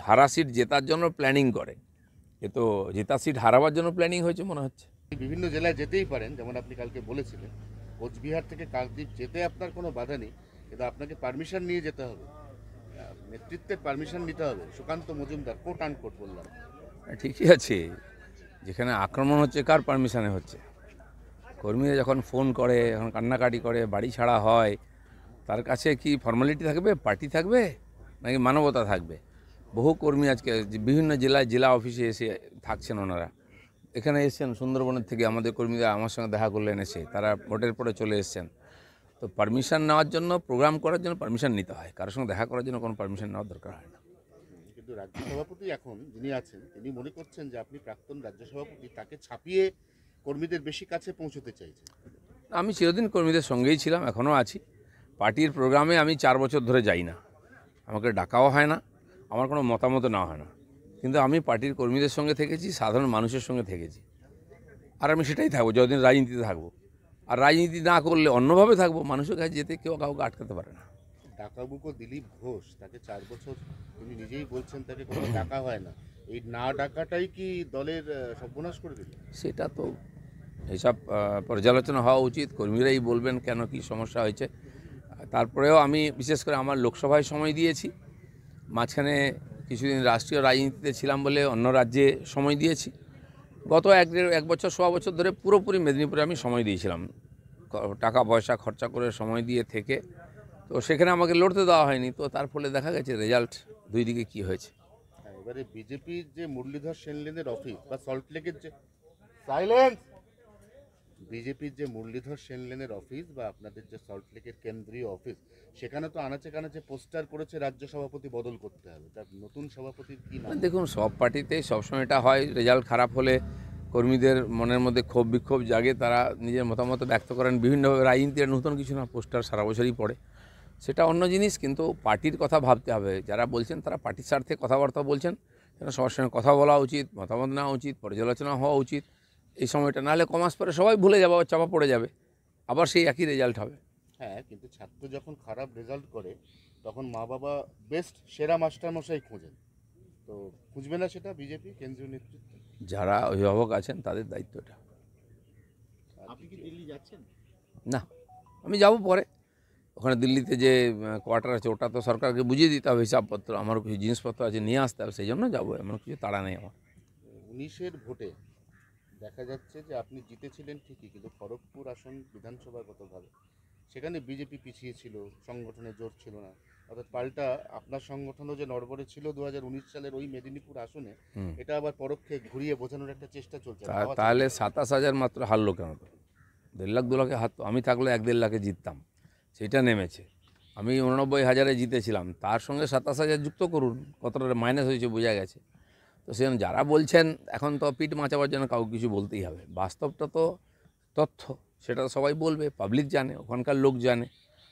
হারা সিট জেতার জন্য প্ল্যানিং করে, এ তো জেতা সিট হারাবার জন্য প্ল্যানিং হয়েছে মনে হচ্ছে। বিভিন্ন জেলায় যেতেই পারেন, যেমন আপনি কালকে বলেছিলেন কোচবিহার থেকে কাকদ্বীপ যেতে আপনার কোনো বাধা নেই, কিন্তু আপনাকে পারমিশন নিয়ে যেতে হবে, নেতৃত্বের পারমিশন নিতে হবে। সুকান্ত মজুমদার কোট আনকোট বললাম। ঠিকই আছে, যেখানে আক্রমণ হচ্ছে কার পারমিশনে হচ্ছে? কর্মীরা যখন ফোন করে, যখন কান্নাকাটি করে, বাড়ি ছাড়া হয়, তার কাছে কি ফর্মালিটি থাকবে, পার্টি থাকবে, নাকি মানবতা থাকবে? বহু কর্মী আজকে বিভিন্ন জেলায় জেলা অফিসে এসে থাকছেন, ওনারা এখানে এসছেন সুন্দরবনের থেকে, আমাদের কর্মীরা আমার সঙ্গে দেখা করলেন এসে, তারা ভোটের পরে চলে এসছেন। তো পারমিশন নেওয়ার জন্য, প্রোগ্রাম করার জন্য পারমিশন নিতে হয়, কারোর সঙ্গে দেখা করার জন্য কোনো পারমিশন নেওয়ার দরকার হয় না। কিন্তু রাজ্য সভাপতি এখন যিনি আছেন তিনি মনে করছেন যে আপনি প্রাক্তন রাজ্য সভাপতি, তাকে ছাপিয়ে কর্মীদের বেশি কাছে পৌঁছতে চাইছেন। আমি চিরদিন কর্মীদের সঙ্গেই ছিলাম, এখনও আছি। পার্টির প্রোগ্রামে আমি 4 বছর ধরে যাই না, আমাকে ডাকাও হয় না, আমার কোনো মতামত নেওয়া হয় না, কিন্তু আমি পার্টির কর্মীদের সঙ্গে থেকেছি, সাধারণ মানুষের সঙ্গে থেকেছি, আর আমি সেটাই থাকবো যতদিন রাজনীতিতে থাকবো। আর রাজনীতি না করলে অন্যভাবে থাকবো, মানুষের কাছে যেতে কেউ কাউকে আটকাতে পারে না। ডাকাবুকো দিলীপ ঘোষ, তাকে 4 বছর তিনি নিজেই বলছেন তাকে কোনো ডাকা হয় না, এই না ডাকাটাই কি দলের সর্বনাশ করে দিল? সেটা তো এইসব পর্যালোচনা হওয়া উচিত, কর্মীরাই বলবেন কেন কি সমস্যা হয়েছে। তারপরেও আমি বিশেষ করে আমার লোকসভায় সময় দিয়েছি, মাঝখানে কিছুদিন রাষ্ট্রীয় রাজনীতিতে ছিলাম বলে অন্য রাজ্যে সময় দিয়েছি। গত এক বছর সোয়া বছর ধরে পুরোপুরি মেদিনীপুরে আমি সময় দিয়েছিলাম, টাকা পয়সা খরচা করে সময় দিয়ে থেকে। তো সেখানে আমাকে লড়তে দেওয়া হয়নি, তো তার ফলে দেখা গেছে রেজাল্ট দুই দিকে কী হয়েছে। এবারে বিজেপির যে মুরলীধর সেনলেনের অফিস বা সল্টলেকের যে সাইলেন্স, বিজেপির যে মুরলীধর সেনলেনের অফিস বা আপনাদের যে সল্টলেকের কেন্দ্রীয় অফিস, সেখানে তো আনাচে কানাচে পোস্টার করেছে রাজ্য সভাপতি বদল করতে হবে, তার নতুন সভাপতির কি নাম? দেখুন, সব পার্টিতেই সবসময় এটা হয়, রেজাল্ট খারাপ হলে কর্মীদের মনের মধ্যে ক্ষোভ বিক্ষোভ জাগে, তারা নিজের মতামত ব্যক্ত করেন বিভিন্নভাবে। রাজনীতির নতুন কিছু না, পোস্টার সারা বছরই পড়ে, সেটা অন্য জিনিস, কিন্তু পার্টির কথা ভাবতে হবে। যারা বলছেন তারা পার্টির স্বার্থে কথাবার্তা বলছেন, যেন সবার সঙ্গে কথা বলা উচিত, মতামত নেওয়া উচিত, পর্যালোচনা হওয়া উচিত এই সময়টা। নাহলে কমাস পরে সবাই ভুলে যাবে, আবার চাপা পড়ে যাবে, আবার সেই একই রেজাল্ট হবে। হ্যাঁ, কিন্তু ছাত্র যখন খারাপ রেজাল্ট করে তখন মা বাবা বেস্ট সেরা মাস্টারমশাই খোঁজেন, তো খুঁজবে না সেটা বিজেপি কেন্দ্রীয় নেতৃত্ব? যারা অভিভাবক আছেন তাদের দায়িত্ব এটা। আপনি কি দিল্লি যাচ্ছেন? না, আমি যাব পরে। ওখানে দিল্লিতে যে কোয়ার্টার আছে ওটা তো সরকারকে বুঝিয়ে দিতে হবে, হিসাবপত্র, আমারও কিছু জিনিসপত্র আছে নিয়ে আসতে হবে, সেই জন্য যাবো, এমন কিছু তাড়া নেই আমার। 19-এর ভোটে দেখা যাচ্ছে যে আপনি জিতেছিলেন ঠিকই, কিন্তু খড়গপুর আসন বিধানসভাগতভাবে সেখানে বিজেপি পিছিয়ে ছিল, সংগঠনে জোর ছিল না, অর্থাৎ পাল্টা আপনার সংগঠনও যে নড়বড়ে ছিল 2019 সালের ওই মেদিনীপুর আসনে, এটা আবার পরোক্ষে ঘুরিয়ে বোঝানোর একটা চেষ্টা চলছে। তাহলে 27,000 মাত্র হারলো কেন? তো 1.5 লাখ 2 লাখে হারতো, আমি থাকলে 1-1.5 লাখে জিততাম, সেটা নেমেছে। আমি 89,000-এ জিতেছিলাম, তার সঙ্গে 27,000 যুক্ত করুন, কতটা মাইনাস হয়েছে বোঝা গেছে। তো সেজন্য যারা বলছেন, এখন তো পিঠ মাচাবার জন্য কাউকে কিছু বলতেই হবে, বাস্তবটা তো তথ্য, সেটা তো সবাই বলবে, পাবলিক জানে, ওখানকার লোক জানে,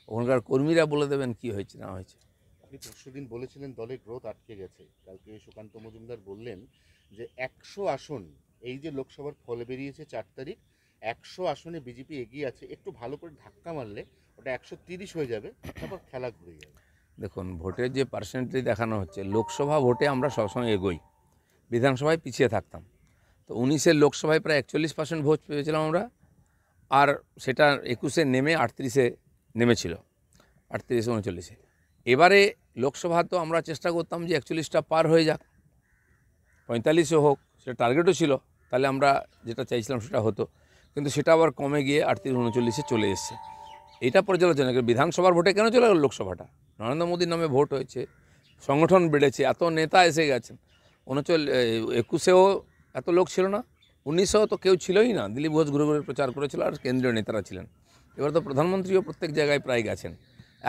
ওখানকার কর্মীরা বলে দেবেন কি হয়েছে না হয়েছে। আপনি পরশুদিন বলেছিলেন দলের গ্রোথ আটকে গেছে, কালকে সুকান্ত মজুমদার বললেন যে 100 আসন, এই যে লোকসভার ফল বেরিয়েছে 4 তারিখ, 100 আসনে বিজেপি এগিয়ে আছে, একটু ভালো করে ধাক্কা মারলে ওটা 130 হয়ে যাবে, তারপর খেলা ঘুরে যাবে। দেখুন, ভোটের যে পার্সেন্টেজ দেখানো হচ্ছে, লোকসভা ভোটে আমরা সবসময় এগোই, বিধানসভায় পিছিয়ে থাকতাম। তো 19-এর লোকসভায় প্রায় 41% ভোট পেয়েছিলাম আমরা, আর সেটা 21-এ নেমে 38-এ নেমেছিল, 38-39-এ। এবারে লোকসভা তো আমরা চেষ্টা করতাম যে 41টা পার হয়ে যাক, 45-এ হোক, সেটা টার্গেটও ছিল, তাহলে আমরা যেটা চাইছিলাম সেটা হতো, কিন্তু সেটা আবার কমে গিয়ে 38-39-এ চলে এসছে। এটা পর্যালোচনা করে বিধানসভার ভোটে কেন চলে গেল লোকসভাটা? নরেন্দ্র মোদীর নামে ভোট হয়েছে, সংগঠন বেড়েছে, এত নেতা এসে গেছেন। 21-এও এত লোক ছিল না, 19-এও তো কেউ ছিলই না, দিলীপ ঘোষ ঘুরে ঘুরে প্রচার করেছিল, আর কেন্দ্রীয় নেতারা ছিলেন। এবার তো প্রধানমন্ত্রীও প্রত্যেক জায়গায় প্রায় গেছেন,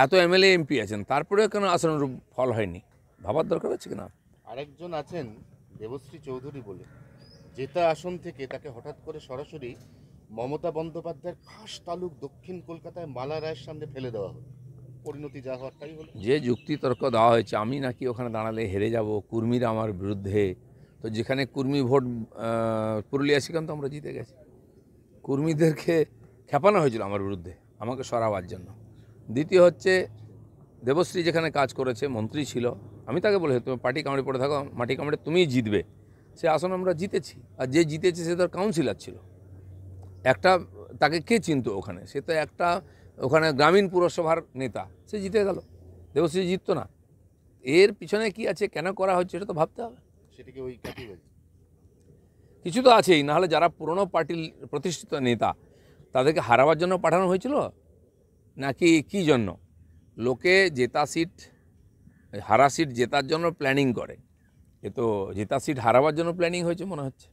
এত এমএলএ এমপি আছেন, তারপরেও কেন আসনের ফল হয়নি? ভাবার দরকার আছে কিনা। আরেকজন আছেন দেবশ্রী চৌধুরী বলে, জেতা আসন থেকে তাকে হঠাৎ করে সরাসরি মমতা বন্দ্যোপাধ্যায়ের খাস তালুক দক্ষিণ কলকাতায় মালা রায়ের সামনে ফেলে দেওয়া হলো, পরিণতি যা হওয়ার তাই হলো। যে যুক্তি তর্ক দেওয়া হয়েছে, আমি নাকি ওখানে দাঁড়ালে হেরে যাব, কুর্মীরা আমার বিরুদ্ধে, তো যেখানে কুর্মী ভোট, পুরুলিয়া সেখানে তো আমরা জিতে গেছি। কর্মীদেরকে খেপানো হয়েছিল আমার বিরুদ্ধে, আমাকে সরাবার জন্য। দ্বিতীয় হচ্ছে, দেবশ্রী যেখানে কাজ করেছে, মন্ত্রী ছিল, আমি তাকে বলে তুমি পার্টি কামড়ে পড়ে থাকো, মাটি কামড়ে তুমিই জিতবে। সে আসন আমরা জিতেছি, আর যে জিতেছে সে তার কাউন্সিলর ছিল। একটা তাকে কে চিনতো ওখানে? সে তো একটা ওখানে গ্রামীণ পুরসভার নেতা, সে জিতে গেল। দেবশ্রী জিততো না। এর পিছনে কি আছে, কেন করা হচ্ছে, এটা তো ভাবতে হবে। সেটাকে ওই ক্যাটেগরি কিছু তো আছেই, নাহলে যারা পুরনো পার্টির প্রতিষ্ঠিত নেতা তাদেরকে হারাবার জন্য পাঠানো হয়েছিল নাকি কি জন্য? লোকে জেতা সিট, হারা সিট জেতার জন্য প্ল্যানিং করে, এ তো জেতা সিট হারাবার জন্য প্ল্যানিং হয়েছে মনে হচ্ছে।